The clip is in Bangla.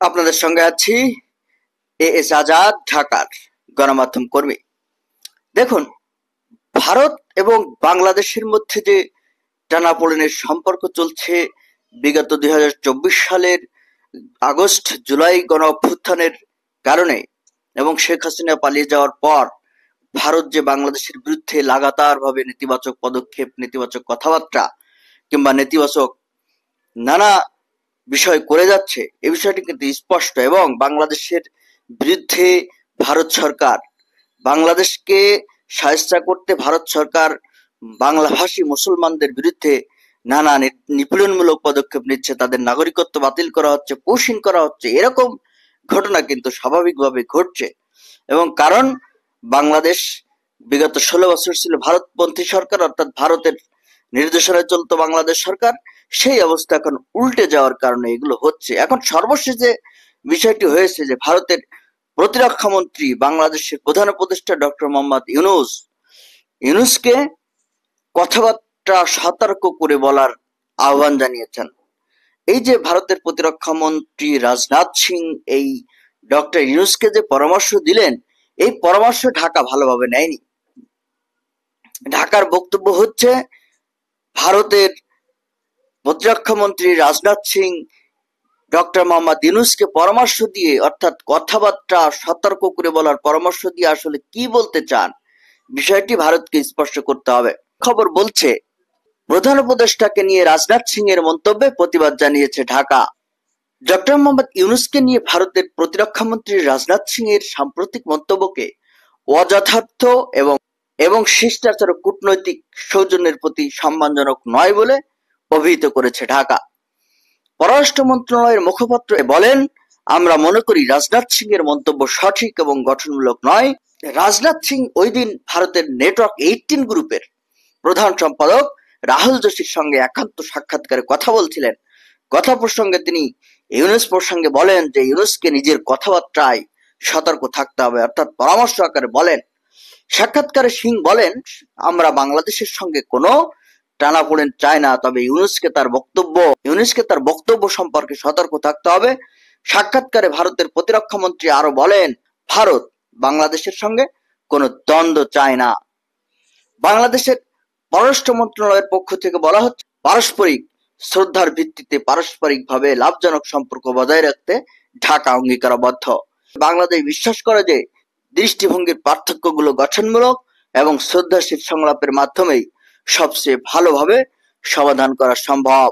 আপনাদের সঙ্গে আছি এএস আজাদ, ঢাকার গণমাধ্যম কর্মী। দেখুন, ভারত এবং বাংলাদেশের মধ্যে যে টানাপোড়েনের সম্পর্ক চলছে বিগত 2024 সালের আগস্ট জুলাই গণ অভ্যুত্থানের কারণে এবং শেখ হাসিনা পালিয়ে যাওয়ার পর ভারত যে বাংলাদেশের বিরুদ্ধে লাগাতার ভাবে নেতিবাচক পদক্ষেপ, নেতিবাচক কথাবার্তা কিংবা নেতিবাচক নানা বিষয় করে যাচ্ছে, এই বিষয়টি কিন্তু স্পষ্ট। এবং বাংলাদেশের বিরুদ্ধে ভারত সরকার, বাংলাদেশকে শায়েস্তা করতে ভারত সরকার বাংলাভাষী মুসলমানদের বিরুদ্ধে নানা নিপীড়নমূলক পদক্ষেপ নিচ্ছে, তাদের নাগরিকত্ব বাতিল করা হচ্ছে, কৌশিন করা হচ্ছে, এরকম ঘটনা কিন্তু স্বাভাবিকভাবে ঘটছে। এবং কারণ বাংলাদেশ বিগত 16 বছর ছিল ভারতপন্থী সরকার, অর্থাৎ ভারতের নির্দেশনায় চলতো বাংলাদেশ সরকার। সেই অবস্থা এখন উল্টে যাওয়ার কারণে এগুলো হচ্ছে। এখন সর্বশেষ যে বিষয়টি হয়েছে যে ভারতের প্রতিরক্ষা মন্ত্রী, বাংলাদেশের প্রধান উপদেষ্টা ডক্টর মোহাম্মদ ইউনূসকে কথাবার্তা সতর্ক করে বলার আহ্বান জানিয়েছেন। এই যে ভারতের প্রতিরক্ষা মন্ত্রী রাজনাথ সিং এই ডক্টর ইউনূসকে যে পরামর্শ দিলেন, এই পরামর্শ ঢাকা ভালোভাবে নেয়নি। ঢাকার বক্তব্য হচ্ছে ভারতের প্রতিরক্ষা মন্ত্রী রাজনাথ সিং ডক্টর মোহাম্মদ ইউনূসকে পরামর্শ দিয়ে, অর্থাৎ কথাবার্তা সতর্ক করে বলার পরামর্শ দিয়ে আসলে কি বলতে চান, বিষয়টি ভারতকে স্পষ্ট করতে হবে। খবর বলছে প্রধান উপদেষ্টাকে নিয়ে রাজনাথ সিং এর মন্তব্যে প্রতিবাদ জানিয়েছে ঢাকা। ডক্টর মোহাম্মদ ইউনূসকে নিয়ে ভারতের প্রতিরক্ষা মন্ত্রী রাজনাথ সিং এর সাম্প্রতিক মন্তব্যকে অযথার্থ এবং শিষ্টাচার ও কূটনৈতিক সৌজন্যের প্রতি সম্মানজনক নয় বলে অভিহিত করেছে ঢাকা। পররাষ্ট্র মন্ত্রণালয়ের মুখপাত্র বলেন, আমরা মনে করি রাজনাথ সিং এর মন্তব্য সঠিক এবং গঠনমূলক নয়। রাজনাথ সিং ওই দিন ভারতের নেটওয়ার্ক 18 গ্রুপের প্রধান সম্পাদক রাহুল যোশীর সঙ্গে একান্ত সাক্ষাৎকারে কথা বলছিলেন। কথা প্রসঙ্গে তিনি ইউনূস প্রসঙ্গে বলেন যে ইউনূসকে নিজের কথাবার্তায় সতর্ক থাকতে হবে, অর্থাৎ পরামর্শ আকারে বলেন। সাক্ষাৎকারে সিং বলেন, আমরা বাংলাদেশের সঙ্গে কোনো টানাপোড়েন চায় না, তবে ইউনূসকে তার বক্তব্য সম্পর্কে সতর্ক থাকতে হবে। সাক্ষাৎকারে ভারতের প্রতিরক্ষা মন্ত্রী আরো বলেন, ভারত বাংলাদেশের সঙ্গে কোনো দ্বন্দ্ব চায় না। বাংলাদেশের পররাষ্ট্র মন্ত্রণালয়ের পক্ষ থেকে বলা হচ্ছে, পারস্পরিক শ্রদ্ধার ভিত্তিতে পারস্পরিকভাবে লাভজনক সম্পর্ক বজায় রাখতে ঢাকা অঙ্গীকারবদ্ধ। বাংলাদেশ বিশ্বাস করে যে দৃষ্টিভঙ্গির পার্থক্যগুলো গঠনমূলক এবং শ্রদ্ধাশীল সংলাপের মাধ্যমেই সবচেয়ে ভালোভাবে সমাধান করা সম্ভব।